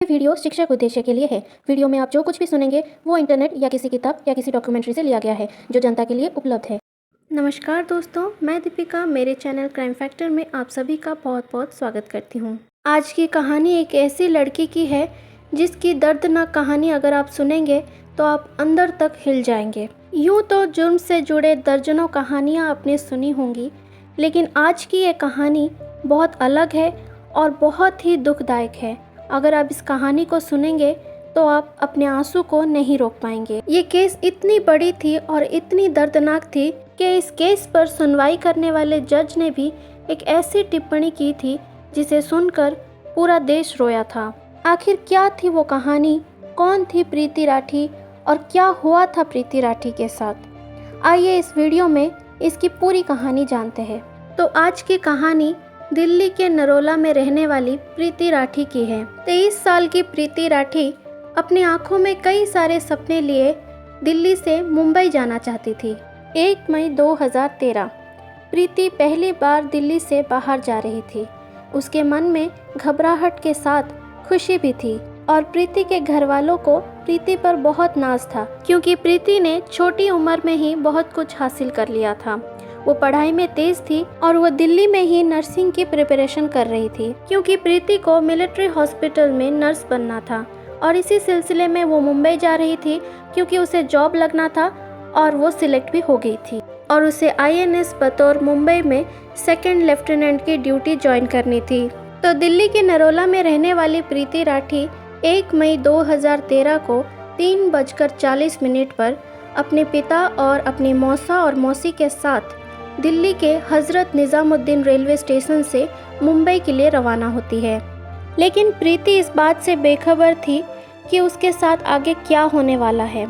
ये वीडियो शिक्षक उद्देश्य के लिए है। वीडियो में आप जो कुछ भी सुनेंगे वो इंटरनेट या किसी किताब या किसी डॉक्यूमेंट्री से लिया गया है जो जनता के लिए उपलब्ध है। नमस्कार दोस्तों, मैं दीपिका मेरे चैनल क्राइम फैक्टर में आप सभी का बहुत बहुत स्वागत करती हूँ। आज की कहानी एक ऐसी लड़की की है जिसकी दर्दनाक कहानी अगर आप सुनेंगे तो आप अंदर तक हिल जाएंगे। यूँ तो जुर्म से जुड़े दर्जनों कहानियाँ आपने सुनी होंगी, लेकिन आज की ये कहानी बहुत अलग है और बहुत ही दुखदायक है। अगर आप इस कहानी को सुनेंगे तो आप अपने आंसू को नहीं रोक पाएंगे। ये केस इतनी बड़ी थी और इतनी दर्दनाक थी कि इस केस पर सुनवाई करने वाले जज ने भी एक ऐसी टिप्पणी की थी जिसे सुनकर पूरा देश रोया था। आखिर क्या थी वो कहानी, कौन थी प्रीति राठी और क्या हुआ था प्रीति राठी के साथ? आइए इस वीडियो में इसकी पूरी कहानी जानते हैं। तो आज की कहानी दिल्ली के नरोला में रहने वाली प्रीति राठी की है। 23 साल की प्रीति राठी अपनी आंखों में कई सारे सपने लिए दिल्ली से मुंबई जाना चाहती थी। 1 मई 2013 प्रीति पहली बार दिल्ली से बाहर जा रही थी। उसके मन में घबराहट के साथ खुशी भी थी और प्रीति के घर वालों को प्रीति पर बहुत नाज था, क्योंकि प्रीति ने छोटी उम्र में ही बहुत कुछ हासिल कर लिया था। वो पढ़ाई में तेज थी और वो दिल्ली में ही नर्सिंग की प्रिपरेशन कर रही थी, क्योंकि प्रीति को मिलिट्री हॉस्पिटल में नर्स बनना था और इसी सिलसिले में वो मुंबई जा रही थी, क्योंकि उसे जॉब लगना था और वो सिलेक्ट भी हो गई थी और उसे INS बतौर मुंबई में सेकंड लेफ्टिनेंट की ड्यूटी ज्वाइन करनी थी। तो दिल्ली के नरोला में रहने वाली प्रीति राठी 1 मई 2013 को 3:40 पर अपने पिता और अपनी मौसा और मौसी के साथ दिल्ली के हज़रत निज़ामुद्दीन रेलवे स्टेशन से मुंबई के लिए रवाना होती है। लेकिन प्रीति इस बात से बेखबर थी कि उसके साथ आगे क्या होने वाला है।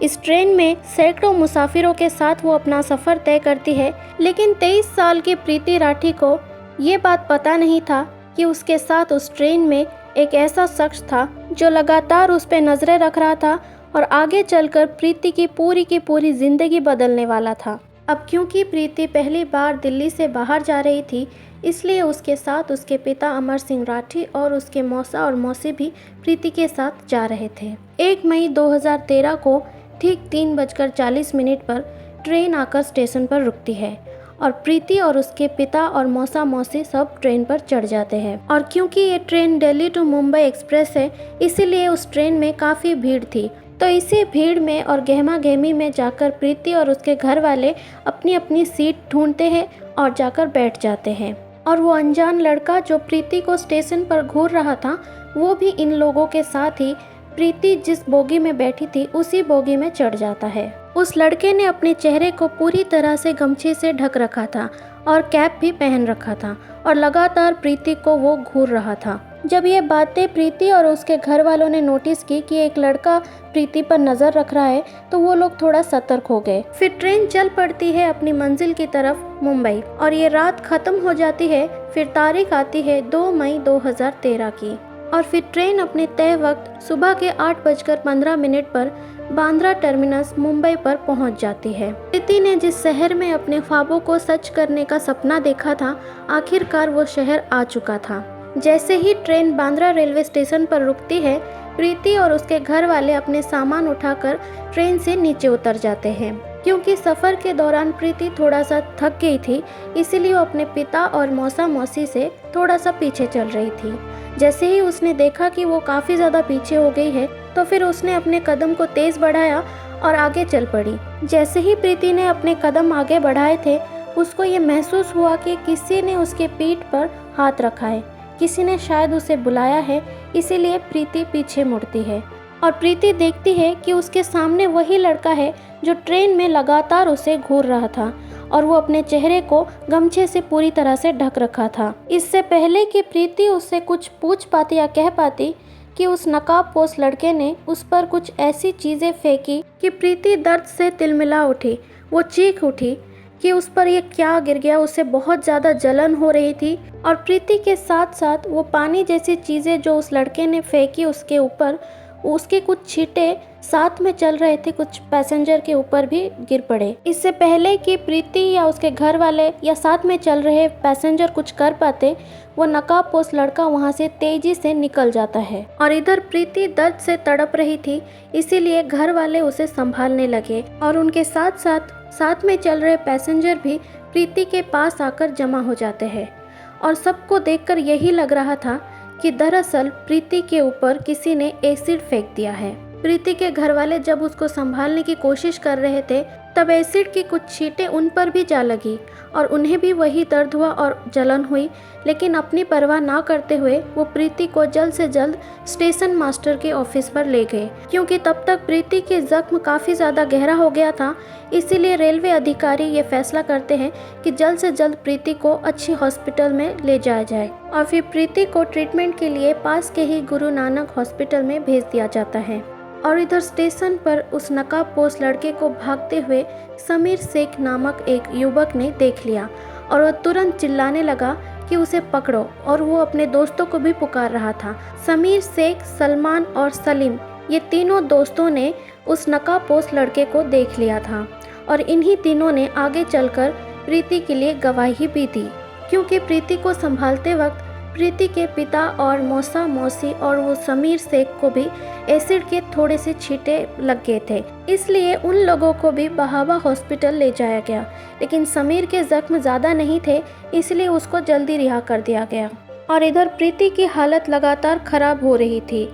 इस ट्रेन में सैकड़ों मुसाफिरों के साथ वो अपना सफ़र तय करती है, लेकिन 23 साल की प्रीति राठी को ये बात पता नहीं था कि उसके साथ उस ट्रेन में एक ऐसा शख्स था जो लगातार उस पर नज़रें रख रहा था और आगे चलकर प्रीति की पूरी ज़िंदगी बदलने वाला था। अब क्योंकि प्रीति पहली बार दिल्ली से बाहर जा रही थी, इसलिए उसके साथ उसके पिता अमर सिंह राठी और उसके मौसा और मौसी भी प्रीति के साथ जा रहे थे। 1 मई 2013 को ठीक 3:40 पर ट्रेन आकर स्टेशन पर रुकती है और प्रीति और उसके पिता और मौसा मौसी सब ट्रेन पर चढ़ जाते हैं। और क्योंकि ये train Delhi to Mumbai express है, इसीलिए उस ट्रेन में काफ़ी भीड़ थी। तो इसी भीड़ में और गहमा गहमी में जाकर प्रीति और उसके घर वाले अपनी अपनी सीट ढूंढते हैं और जाकर बैठ जाते हैं। और वो अनजान लड़का जो प्रीति को स्टेशन पर घूर रहा था, वो भी इन लोगों के साथ ही प्रीति जिस बोगी में बैठी थी उसी बोगी में चढ़ जाता है। उस लड़के ने अपने चेहरे को पूरी तरह से गमछे से ढक रखा था और कैप भी पहन रखा था और लगातार प्रीति को वो घूर रहा था। जब ये बातें प्रीति और उसके घर वालों ने नोटिस की कि एक लड़का प्रीति पर नज़र रख रहा है, तो वो लोग थोड़ा सतर्क हो गए। फिर ट्रेन चल पड़ती है अपनी मंजिल की तरफ मुंबई और ये रात ख़त्म हो जाती है। फिर तारीख आती है 2 मई 2013 की और फिर ट्रेन अपने तय वक्त सुबह के 8:15 पर बांद्रा टर्मिनस मुंबई पर पहुंच जाती है। प्रीति ने जिस शहर में अपने ख्वाबों को सच करने का सपना देखा था, आखिरकार वो शहर आ चुका था। जैसे ही ट्रेन बांद्रा रेलवे स्टेशन पर रुकती है, प्रीति और उसके घर वाले अपने सामान उठाकर ट्रेन से नीचे उतर जाते हैं। क्योंकि सफ़र के दौरान प्रीति थोड़ा सा थक गई थी, इसीलिए वो अपने पिता और मौसा मौसी से थोड़ा सा पीछे चल रही थी। जैसे ही उसने देखा कि वो काफ़ी ज़्यादा पीछे हो गई है, तो फिर उसने अपने कदम को तेज़ बढ़ाया और आगे चल पड़ी। जैसे ही प्रीति ने अपने कदम आगे बढ़ाए थे, उसको ये महसूस हुआ कि किसी ने उसके पीठ पर हाथ रखा है, किसी ने शायद उसे बुलाया है। इसीलिए प्रीति पीछे मुड़ती है और प्रीति देखती है कि उसके सामने वही लड़का है जो ट्रेन में लगातार उसे घूर रहा था और वो अपने चेहरे को गमछे से पूरी तरह से ढक रखा था। इससे पहले कि प्रीति उससे कुछ पूछ पाती या कह पाती कि उस नकाबपोश लड़के ने उस पर कुछ ऐसी चीज़ें फेंकी कि प्रीति दर्द से तिलमिला उठी। वो चीख उठी कि उस पर ये क्या गिर गया। उसे बहुत ज़्यादा जलन हो रही थी और प्रीति के साथ साथ वो पानी जैसी चीज़ें जो उस लड़के ने फेंकी उसके ऊपर, उसके कुछ छींटे साथ में चल रहे थे कुछ पैसेंजर के ऊपर भी गिर पड़े। इससे पहले कि प्रीति या उसके घर वाले या साथ में चल रहे पैसेंजर कुछ कर पाते, वो नकाबपोश लड़का वहाँ से तेजी से निकल जाता है। और इधर प्रीति दर्द से तड़प रही थी, इसीलिए घर वाले उसे संभालने लगे और उनके साथ में चल रहे पैसेंजर भी प्रीति के पास आकर जमा हो जाते हैं। और सबको देखकर यही लग रहा था कि दरअसल प्रीति के ऊपर किसी ने एसिड फेंक दिया है। प्रीति के घर वाले जब उसको संभालने की कोशिश कर रहे थे, तब एसिड की कुछ छींटें उन पर भी जा लगी और उन्हें भी वही दर्द हुआ और जलन हुई। लेकिन अपनी परवाह ना करते हुए वो प्रीति को जल्द से जल्द स्टेशन मास्टर के ऑफिस पर ले गए, क्योंकि तब तक प्रीति के जख्म काफ़ी ज़्यादा गहरा हो गया था। इसीलिए रेलवे अधिकारी ये फैसला करते हैं कि जल्द से जल्द प्रीति को अच्छी हॉस्पिटल में ले जाया जाए और फिर प्रीति को ट्रीटमेंट के लिए पास के ही गुरु नानक हॉस्पिटल में भेज दिया जाता है। और इधर स्टेशन पर उस नकाबपोश लड़के को भागते हुए समीर शेख नामक एक युवक ने देख लिया और वह तुरंत चिल्लाने लगा कि उसे पकड़ो, और वो अपने दोस्तों को भी पुकार रहा था। समीर शेख, सलमान और सलीम, ये तीनों दोस्तों ने उस नकाबपोश लड़के को देख लिया था और इन्हीं तीनों ने आगे चलकर प्रीति के लिए गवाही भी दी, क्योंकि प्रीति को संभालते वक्त प्रीति के पिता और मौसा मौसी और वो समीर शेख को भी एसिड के थोड़े से छींटे लग गए थे। इसलिए उन लोगों को भी बहावा हॉस्पिटल ले जाया गया, लेकिन समीर के जख्म ज़्यादा नहीं थे, इसलिए उसको जल्दी रिहा कर दिया गया। और इधर प्रीति की हालत लगातार ख़राब हो रही थी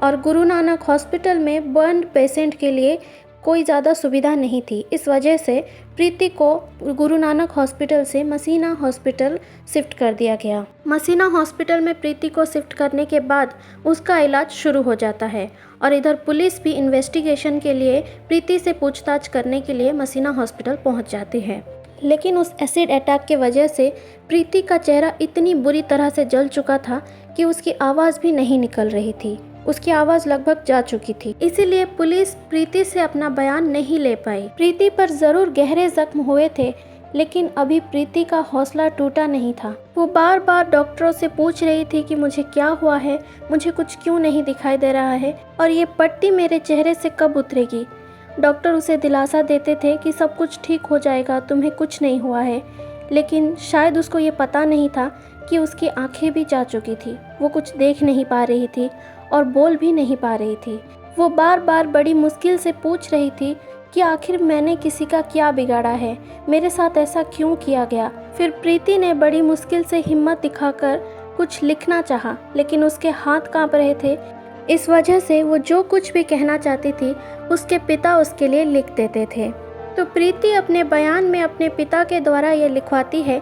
और गुरु नानक हॉस्पिटल में बर्न पेशेंट के लिए कोई ज़्यादा सुविधा नहीं थी। इस वजह से प्रीति को गुरु नानक हॉस्पिटल से मसीना हॉस्पिटल शिफ्ट कर दिया गया। मसीना हॉस्पिटल में प्रीति को शिफ्ट करने के बाद उसका इलाज शुरू हो जाता है और इधर पुलिस भी इन्वेस्टिगेशन के लिए प्रीति से पूछताछ करने के लिए मसीना हॉस्पिटल पहुंच जाती है। लेकिन उस एसिड अटैक के वजह से प्रीति का चेहरा इतनी बुरी तरह से जल चुका था कि उसकी आवाज़ भी नहीं निकल रही थी, उसकी आवाज़ लगभग जा चुकी थी। इसीलिए पुलिस प्रीति से अपना बयान नहीं ले पाई। प्रीति पर ज़रूर गहरे जख्म हुए थे, लेकिन अभी प्रीति का हौसला टूटा नहीं था। वो बार बार डॉक्टरों से पूछ रही थी कि मुझे क्या हुआ है, मुझे कुछ क्यों नहीं दिखाई दे रहा है और ये पट्टी मेरे चेहरे से कब उतरेगी। डॉक्टर उसे दिलासा देते थे कि सब कुछ ठीक हो जाएगा, तुम्हें कुछ नहीं हुआ है, लेकिन शायद उसको ये पता नहीं था कि उसकी आंखें भी जा चुकी थी। वो कुछ देख नहीं पा रही थी और बोल भी नहीं पा रही थी। वो बार बार बड़ी मुश्किल से पूछ रही थी कि आखिर मैंने किसी का क्या बिगाड़ा है, मेरे साथ ऐसा क्यों किया गया। फिर प्रीति ने बड़ी मुश्किल से हिम्मत दिखाकर कुछ लिखना चाहा, लेकिन उसके हाथ कांप रहे थे। इस वजह से वो जो कुछ भी कहना चाहती थी उसके पिता उसके लिए लिख देते थे। तो प्रीति अपने बयान में अपने पिता के द्वारा ये लिखवाती है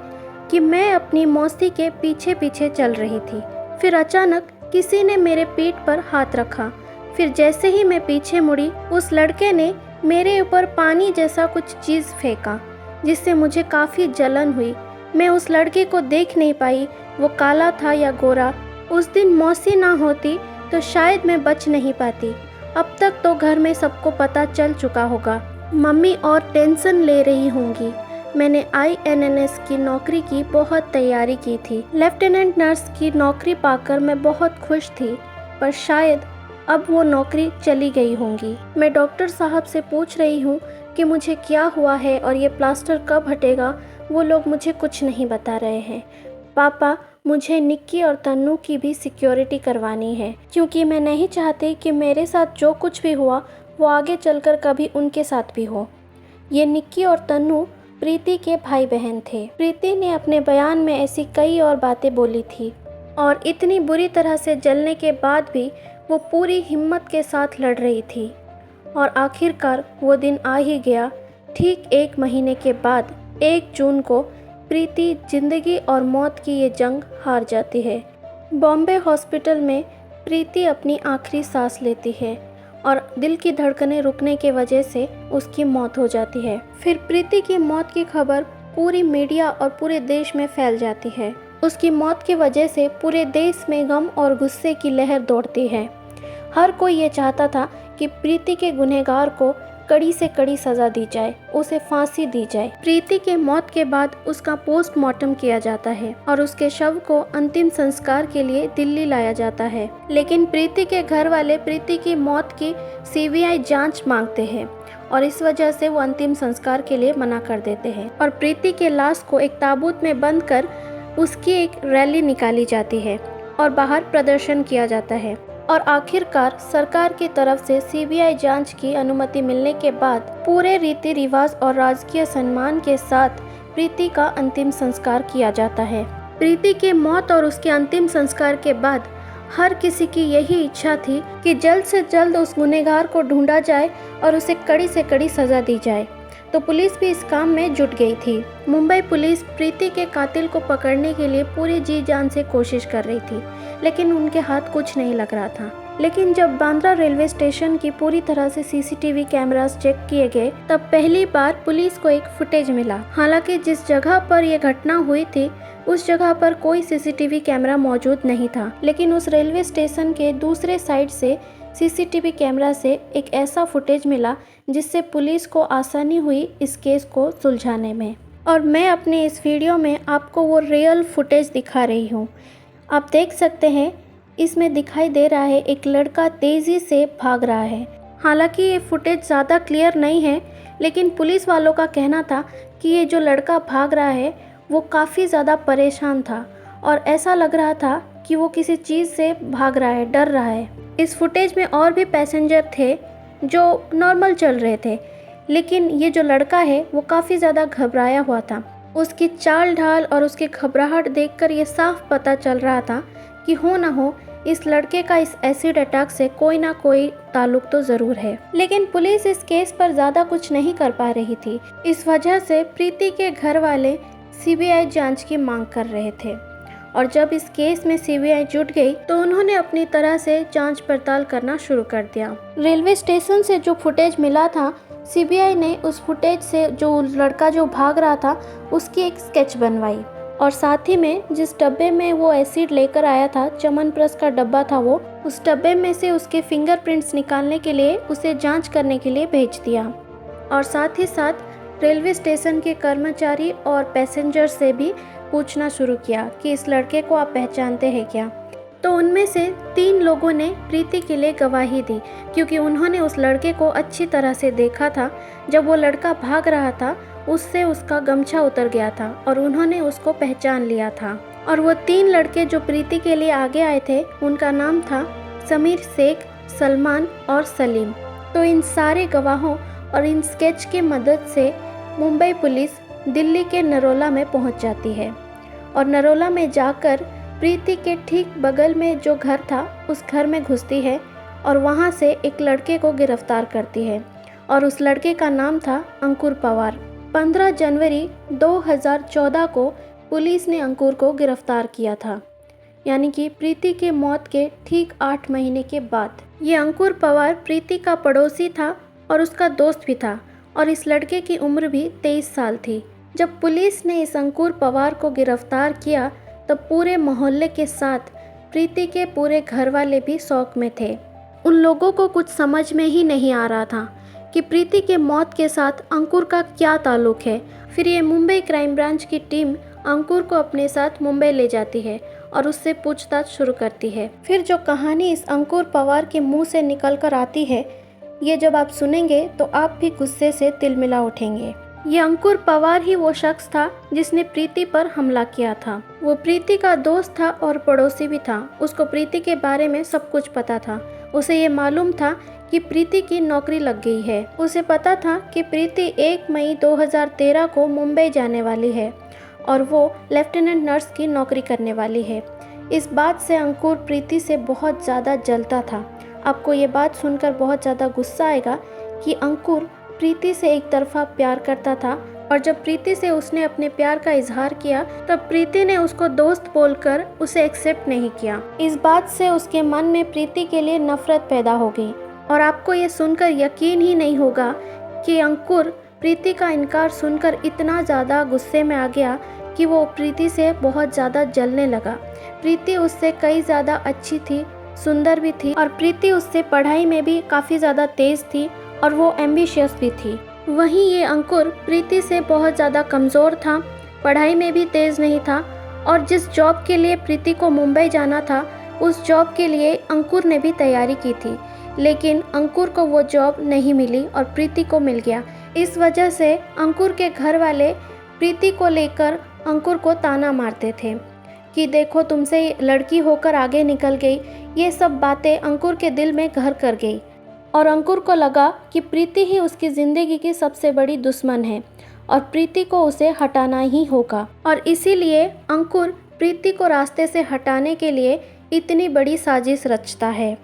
कि मैं अपनी मौसी के पीछे पीछे चल रही थी, फिर अचानक किसी ने मेरे पीठ पर हाथ रखा, फिर जैसे ही मैं पीछे मुड़ी उस लड़के ने मेरे ऊपर पानी जैसा कुछ चीज़ फेंका, जिससे मुझे काफ़ी जलन हुई। मैं उस लड़के को देख नहीं पाई, वो काला था या गोरा। उस दिन मौसी ना होती तो शायद मैं बच नहीं पाती। अब तक तो घर में सबको पता चल चुका होगा। मम्मी और टेंशन ले रही होंगी। मैंने INNS की नौकरी की बहुत तैयारी की थी। लेफ्टिनेंट नर्स की नौकरी पाकर मैं बहुत खुश थी, पर शायद अब वो नौकरी चली गई होंगी। मैं डॉक्टर साहब से पूछ रही हूँ कि मुझे क्या हुआ है और ये प्लास्टर कब हटेगा। वो लोग मुझे कुछ नहीं बता रहे हैं। पापा, मुझे निक्की और तन्नू की भी सिक्योरिटी करवानी है, क्योंकि मैं नहीं चाहती कि मेरे साथ जो कुछ भी हुआ वो आगे चलकर कभी उनके साथ भी हो। ये निक्की और तन्नू प्रीति के भाई बहन थे। प्रीति ने अपने बयान में ऐसी कई और बातें बोली थी और इतनी बुरी तरह से जलने के बाद भी वो पूरी हिम्मत के साथ लड़ रही थी। और आखिरकार वो दिन आ ही गया। ठीक 1 महीने के बाद 1 जून को प्रीति जिंदगी और मौत की ये जंग हार जाती है। बॉम्बे हॉस्पिटल में प्रीति अपनी आखिरी सांस लेती है और दिल की धड़कनें रुकने के वजह से उसकी मौत हो जाती है। फिर प्रीति की मौत की खबर पूरी मीडिया और पूरे देश में फैल जाती है। उसकी मौत की वजह से पूरे देश में गम और गुस्से की लहर दौड़ती है। हर कोई ये चाहता था कि प्रीति के गुनहगार को कड़ी से कड़ी सज़ा दी जाए, उसे फांसी दी जाए। प्रीति के मौत के बाद उसका पोस्टमार्टम किया जाता है और उसके शव को अंतिम संस्कार के लिए दिल्ली लाया जाता है। लेकिन प्रीति के घर वाले प्रीति की मौत की सीबीआई जांच मांगते हैं और इस वजह से वो अंतिम संस्कार के लिए मना कर देते हैं और प्रीति के लाश को एक ताबूत में बंद कर उसकी एक रैली निकाली जाती है और बाहर प्रदर्शन किया जाता है। और आखिरकार सरकार की तरफ से सीबीआई जांच की अनुमति मिलने के बाद पूरे रीति रिवाज और राजकीय सम्मान के साथ प्रीति का अंतिम संस्कार किया जाता है। प्रीति की मौत और उसके अंतिम संस्कार के बाद हर किसी की यही इच्छा थी कि जल्द से जल्द उस गुनहगार को ढूंढा जाए और उसे कड़ी से कड़ी सजा दी जाए। तो पुलिस भी इस काम में जुट गई थी। मुंबई पुलिस प्रीति के कातिल को पकड़ने के लिए पूरी जी जान से कोशिश कर रही थी, लेकिन उनके हाथ कुछ नहीं लग रहा था। लेकिन जब बांद्रा रेलवे स्टेशन की पूरी तरह से सीसीटीवी कैमरास चेक किए गए, तब पहली बार पुलिस को एक फुटेज मिला। हालांकि जिस जगह पर यह घटना हुई थी उस जगह पर कोई सीसीटीवी कैमरा मौजूद नहीं था, लेकिन उस रेलवे स्टेशन के दूसरे साइड से सीसीटीवी कैमरा से एक ऐसा फुटेज मिला जिससे पुलिस को आसानी हुई इस केस को सुलझाने में। और मैं अपने इस वीडियो में आपको वो रियल फुटेज दिखा रही हूँ। आप देख सकते हैं इसमें दिखाई दे रहा है एक लड़का तेज़ी से भाग रहा है। हालांकि ये फुटेज ज़्यादा क्लियर नहीं है, लेकिन पुलिस वालों का कहना था कि ये जो लड़का भाग रहा है वो काफ़ी ज़्यादा परेशान था और ऐसा लग रहा था कि वो किसी चीज़ से भाग रहा है, डर रहा है। इस फुटेज में और भी पैसेंजर थे जो नॉर्मल चल रहे थे, लेकिन ये जो लड़का है वो काफ़ी ज़्यादा घबराया हुआ था। उसकी चाल ढाल और उसकी घबराहट देखकर ये साफ पता चल रहा था कि हो ना हो इस लड़के का इस एसिड अटैक से कोई ना कोई ताल्लुक तो ज़रूर है। लेकिन पुलिस इस केस पर ज़्यादा कुछ नहीं कर पा रही थी। इस वजह से प्रीति के घर वाले सीबीआई जांच की मांग कर रहे थे और जब इस केस में सीबीआई जुट गई तो उन्होंने अपनी तरह से जांच पड़ताल करना शुरू कर दिया। रेलवे स्टेशन से जो फुटेज मिला था, सीबीआई ने उस फुटेज से जो लड़का जो भाग रहा था उसकी एक स्केच बनवाई और साथ ही में जिस डब्बे में वो एसिड लेकर आया था, च्यवनप्राश का डब्बा था वो, उस डब्बे में से उसके फिंगरप्रिंट्स निकालने के लिए उसे जांच करने के लिए भेज दिया। और साथ ही साथ रेलवे स्टेशन के कर्मचारी और पैसेंजर से भी पूछना शुरू किया कि इस लड़के को आप पहचानते हैं क्या। तो उनमें से 3 लोगों ने प्रीति के लिए गवाही दी, क्योंकि उन्होंने उस लड़के को अच्छी तरह से देखा था। जब वो लड़का भाग रहा था उससे उसका गमछा उतर गया था और उन्होंने उसको पहचान लिया था। और वो 3 लड़के जो प्रीति के लिए आगे आए थे उनका नाम था समीर शेख, सलमान और सलीम। तो इन सारे गवाहों और इन स्केच की मदद से मुंबई पुलिस दिल्ली के नरोला में पहुंच जाती है और नरोला में जाकर प्रीति के ठीक बगल में जो घर था उस घर में घुसती है और वहां से एक लड़के को गिरफ्तार करती है और उस लड़के का नाम था अंकुर पवार। 15 जनवरी 2014 को पुलिस ने अंकुर को गिरफ्तार किया था, यानी कि प्रीति के मौत के ठीक 8 महीने के बाद। ये अंकुर पवार प्रीति का पड़ोसी था और उसका दोस्त भी था और इस लड़के की उम्र भी 23 साल थी। जब पुलिस ने इस अंकुर पवार को गिरफ्तार किया तब पूरे मोहल्ले के साथ प्रीति के पूरे घर वाले भी शौक में थे। उन लोगों को कुछ समझ में ही नहीं आ रहा था कि प्रीति के मौत के साथ अंकुर का क्या ताल्लुक है। फिर ये मुंबई क्राइम ब्रांच की टीम अंकुर को अपने साथ मुंबई ले जाती है और उससे पूछताछ शुरू करती है। फिर जो कहानी इस अंकुर पवार के मुंह से निकल कर आती है, ये जब आप सुनेंगे तो आप भी गुस्से से तिलमिला उठेंगे। ये अंकुर पवार ही वो शख्स था जिसने प्रीति पर हमला किया था। वो प्रीति का दोस्त था और पड़ोसी भी था। उसको प्रीति के बारे में सब कुछ पता था। उसे ये मालूम था कि प्रीति की नौकरी लग गई है। उसे पता था कि प्रीति 1 मई 2013 को मुंबई जाने वाली है और वो लेफ्टिनेंट नर्स की नौकरी करने वाली है। इस बात से अंकुर प्रीति से बहुत ज़्यादा जलता था। आपको ये बात सुनकर बहुत ज़्यादा गुस्सा आएगा कि अंकुर प्रीति से एक तरफा प्यार करता था और जब प्रीति से उसने अपने प्यार का इजहार किया तब प्रीति ने उसको दोस्त बोलकर उसे एक्सेप्ट नहीं किया। इस बात से उसके मन में प्रीति के लिए नफरत पैदा हो गई और आपको ये सुनकर यकीन ही नहीं होगा कि अंकुर प्रीति का इनकार सुनकर इतना ज़्यादा गुस्से में आ गया कि वो प्रीति से बहुत ज़्यादा जलने लगा। प्रीति उससे कई ज़्यादा अच्छी थी, सुंदर भी थी और प्रीति उससे पढ़ाई में भी काफ़ी ज़्यादा तेज़ थी और वो एम्बिशियस भी थी। वहीं ये अंकुर प्रीति से बहुत ज़्यादा कमज़ोर था, पढ़ाई में भी तेज़ नहीं था और जिस जॉब के लिए प्रीति को मुंबई जाना था उस जॉब के लिए अंकुर ने भी तैयारी की थी, लेकिन अंकुर को वो जॉब नहीं मिली और प्रीति को मिल गया। इस वजह से अंकुर के घर वाले प्रीति को लेकर अंकुर को ताना मारते थे कि देखो तुमसे लड़की होकर आगे निकल गई। ये सब बातें अंकुर के दिल में घर कर गई और अंकुर को लगा कि प्रीति ही उसकी ज़िंदगी की सबसे बड़ी दुश्मन है और प्रीति को उसे हटाना ही होगा। और इसीलिए अंकुर प्रीति को रास्ते से हटाने के लिए इतनी बड़ी साजिश रचता है।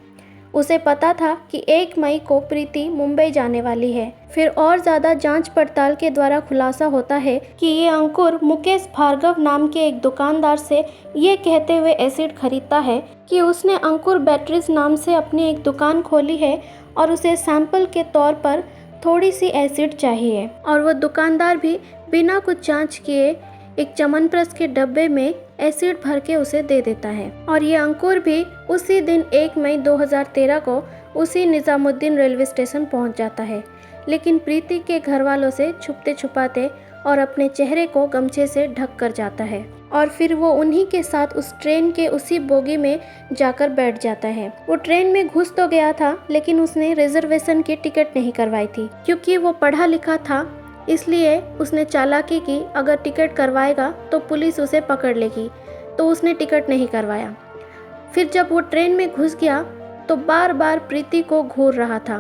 उसे पता था कि 1 मई को प्रीति मुंबई जाने वाली है। फिर और ज़्यादा जांच पड़ताल के द्वारा खुलासा होता है कि ये अंकुर मुकेश भार्गव नाम के एक दुकानदार से ये कहते हुए एसिड खरीदता है कि उसने अंकुर बैटरीज नाम से अपनी एक दुकान खोली है और उसे सैंपल के तौर पर थोड़ी सी एसिड चाहिए। और वो दुकानदार भी बिना कुछ जांच किए एक च्यवनप्राश के डब्बे में एसिड भर के उसे दे देता है। और ये अंकुर भी उसी दिन 1 मई 2013 को उसी निज़ामुद्दीन रेलवे स्टेशन पहुंच जाता है, लेकिन प्रीति के घर वालों से छुपते छुपाते और अपने चेहरे को गमछे से ढक कर जाता है। और फिर वो उन्हीं के साथ उस ट्रेन के उसी बोगी में जाकर बैठ जाता है। वो ट्रेन में घुस तो गया था, लेकिन उसने रिजर्वेशन की टिकट नहीं करवाई थी। क्योंकि वो पढ़ा लिखा था, इसलिए उसने चालाकी की, अगर टिकट करवाएगा तो पुलिस उसे पकड़ लेगी, तो उसने टिकट नहीं करवाया। फिर जब वो ट्रेन में घुस गया तो बार बार प्रीति को घूर रहा था।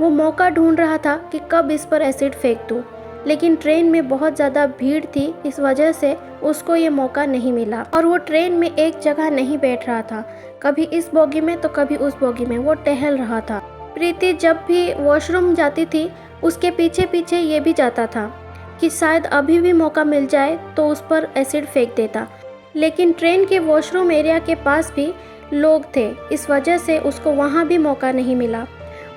वो मौका ढूंढ रहा था कि कब इस पर एसिड फेंक दूँ, लेकिन ट्रेन में बहुत ज़्यादा भीड़ थी, इस वजह से उसको ये मौका नहीं मिला। और वो ट्रेन में एक जगह नहीं बैठ रहा था, कभी इस बोगी में तो कभी उस बोगी में, वो टहल रहा था। प्रीति जब भी वॉशरूम जाती थी उसके पीछे पीछे ये भी जाता था कि शायद अभी भी मौका मिल जाए तो उस पर एसिड फेंक देता, लेकिन ट्रेन के वॉशरूम एरिया के पास भी लोग थे, इस वजह से उसको वहाँ भी मौका नहीं मिला।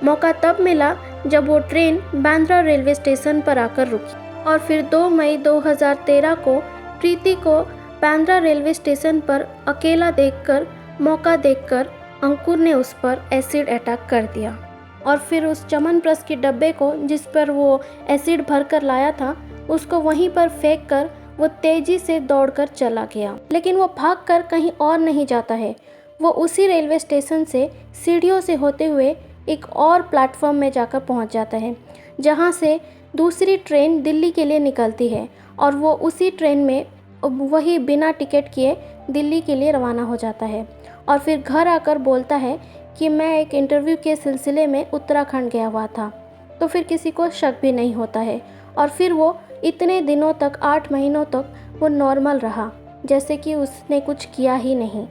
मौका तब मिला जब वो ट्रेन बांद्रा रेलवे स्टेशन पर आकर रुकी। और फिर 2 मई 2013 को प्रीति को बांद्रा रेलवे स्टेशन पर अकेला देखकर, मौका देखकर अंकुर ने उस पर एसिड अटैक कर दिया। और फिर उस च्यवनप्राश के डब्बे को जिस पर वो एसिड भर कर लाया था उसको वहीं पर फेंक कर वो तेज़ी से दौड़कर चला गया। लेकिन वो भागकर कहीं और नहीं जाता है, वो उसी रेलवे स्टेशन से सीढ़ियों से होते हुए एक और प्लेटफॉर्म में जाकर पहुंच जाता है, जहां से दूसरी ट्रेन दिल्ली के लिए निकलती है। और वो उसी ट्रेन में वही बिना टिकट किए दिल्ली के लिए रवाना हो जाता है। और फिर घर आकर बोलता है कि मैं एक इंटरव्यू के सिलसिले में उत्तराखंड गया हुआ था, तो फिर किसी को शक भी नहीं होता है। और फिर वो इतने दिनों तक, 8 महीनों तक वो नॉर्मल रहा, जैसे कि उसने कुछ किया ही नहीं।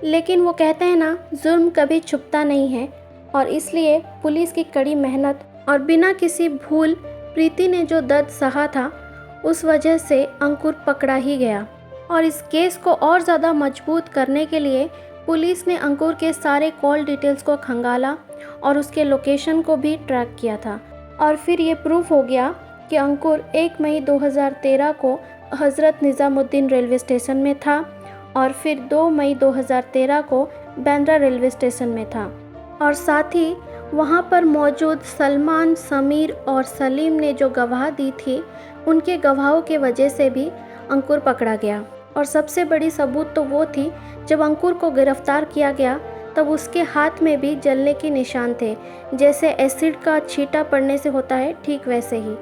लेकिन वो कहते हैं ना, जुर्म कभी छुपता नहीं है, और इसलिए पुलिस की कड़ी मेहनत और बिना किसी भूल प्रीति ने जो दर्द सहा था, उस वजह से अंकुर पकड़ा ही गया। और इस केस को और ज़्यादा मजबूत करने के लिए पुलिस ने अंकुर के सारे कॉल डिटेल्स को खंगाला और उसके लोकेशन को भी ट्रैक किया था। और फिर ये प्रूफ हो गया कि अंकुर 1 मई 2013 को हज़रत निज़ामुद्दीन रेलवे स्टेशन में था और फिर 2 मई 2013 को बांद्रा रेलवे स्टेशन में था। और साथ ही वहाँ पर मौजूद सलमान, समीर और सलीम ने जो गवाह दी थी, उनके गवाहों के वजह से भी अंकुर पकड़ा गया। और सबसे बड़ी सबूत तो वो थी, जब अंकुर को गिरफ्तार किया गया तब उसके हाथ में भी जलने के निशान थे, जैसे एसिड का छींटा पड़ने से होता है, ठीक वैसे ही।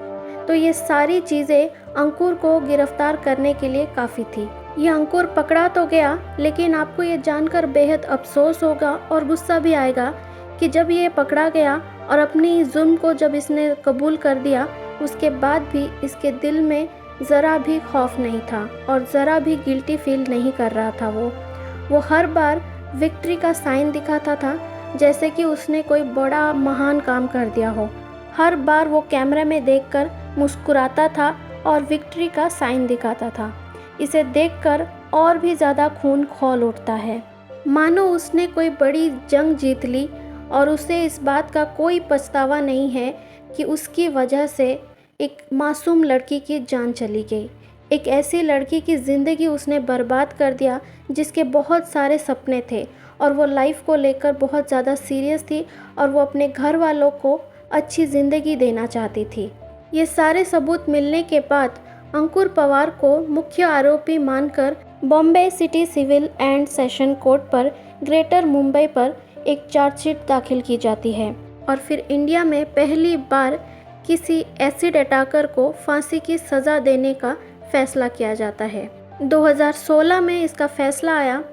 तो ये सारी चीज़ें अंकुर को गिरफ्तार करने के लिए काफ़ी थी। ये अंकुर पकड़ा तो गया, लेकिन आपको ये जानकर बेहद अफसोस होगा और गुस्सा भी आएगा कि जब ये पकड़ा गया और अपनी जुर्म को जब इसने कबूल कर दिया, उसके बाद भी इसके दिल में ज़रा भी खौफ नहीं था और ज़रा भी गिल्टी फील नहीं कर रहा था। वो हर बार विक्ट्री का साइन दिखाता था, जैसे कि उसने कोई बड़ा महान काम कर दिया हो। हर बार वो कैमरे में देखकर मुस्कुराता था और विक्ट्री का साइन दिखाता था। इसे देखकर और भी ज़्यादा खून खौल उठता है, मानो उसने कोई बड़ी जंग जीत ली और उसे इस बात का कोई पछतावा नहीं है कि उसकी वजह से एक मासूम लड़की की जान चली गई। एक ऐसी लड़की की ज़िंदगी उसने बर्बाद कर दिया जिसके बहुत सारे सपने थे और वो लाइफ को लेकर बहुत ज़्यादा सीरियस थी और वो अपने घर वालों को अच्छी ज़िंदगी देना चाहती थी। ये सारे सबूत मिलने के बाद अंकुर पवार को मुख्य आरोपी मानकर Bombay city civil and session court पर ग्रेटर मुंबई पर एक चार्जशीट दाखिल की जाती है और फिर इंडिया में पहली बार किसी एसिड अटैकर को फांसी की सज़ा देने का फैसला किया जाता है। 2016 में इसका फैसला आया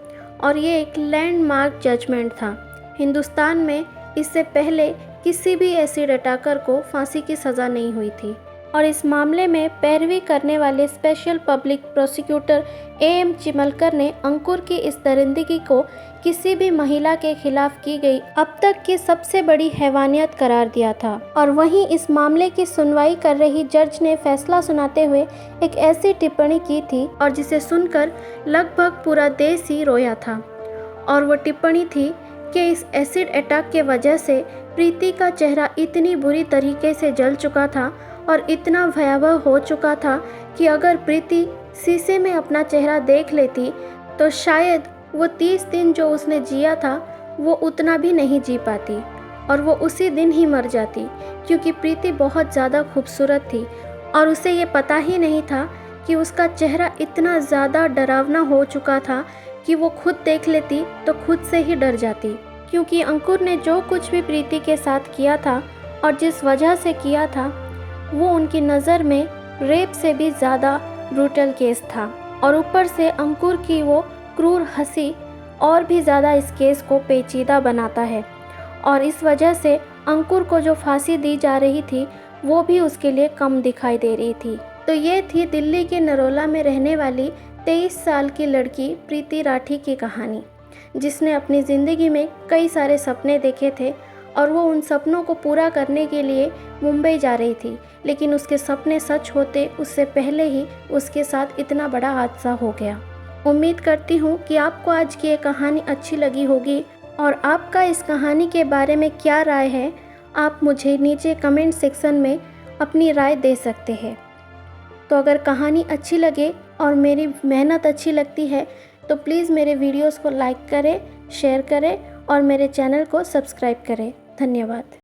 और ये एक लैंडमार्क जजमेंट था। हिंदुस्तान में इससे पहले किसी भी एसिड अटैकर को फांसी की सज़ा नहीं हुई थी और इस मामले में पैरवी करने वाले स्पेशल पब्लिक प्रोसिक्यूटर AM चिमलकर ने अंकुर की इस दरिंदगी को किसी भी महिला के खिलाफ की गई अब तक की सबसे बड़ी हैवानियत करार दिया था। और वहीं इस मामले की सुनवाई कर रही जज ने फैसला सुनाते हुए एक ऐसी टिप्पणी की थी और जिसे सुनकर लगभग पूरा देश ही रोया था। और वो टिप्पणी थी कि इस एसिड अटैक के वजह से प्रीति का चेहरा इतनी बुरी तरीके से जल चुका था और इतना भयावह हो चुका था कि अगर प्रीति शीशे में अपना चेहरा देख लेती तो शायद वो 30 दिन जो उसने जिया था वो उतना भी नहीं जी पाती और वो उसी दिन ही मर जाती, क्योंकि प्रीति बहुत ज़्यादा खूबसूरत थी और उसे ये पता ही नहीं था कि उसका चेहरा इतना ज़्यादा डरावना हो चुका था कि वो खुद देख लेती तो खुद से ही डर जाती। क्योंकि अंकुर ने जो कुछ भी प्रीति के साथ किया था और जिस वजह से किया था वो उनकी नज़र में रेप से भी ज़्यादा ब्रूटल केस था और ऊपर से अंकुर की वो क्रूर हंसी और भी ज़्यादा इस केस को पेचीदा बनाता है और इस वजह से अंकुर को जो फांसी दी जा रही थी वो भी उसके लिए कम दिखाई दे रही थी। तो ये थी दिल्ली के नरोला में रहने वाली 23 साल की लड़की प्रीति राठी की कहानी, जिसने अपनी ज़िंदगी में कई सारे सपने देखे थे और वो उन सपनों को पूरा करने के लिए मुंबई जा रही थी, लेकिन उसके सपने सच होते उससे पहले ही उसके साथ इतना बड़ा हादसा हो गया। उम्मीद करती हूँ कि आपको आज की ये कहानी अच्छी लगी होगी और आपका इस कहानी के बारे में क्या राय है, आप मुझे नीचे कमेंट सेक्शन में अपनी राय दे सकते हैं। तो अगर कहानी अच्छी लगे और मेरी मेहनत अच्छी लगती है तो प्लीज़ मेरे वीडियोस को लाइक करें, शेयर करें और मेरे चैनल को सब्सक्राइब करें। धन्यवाद।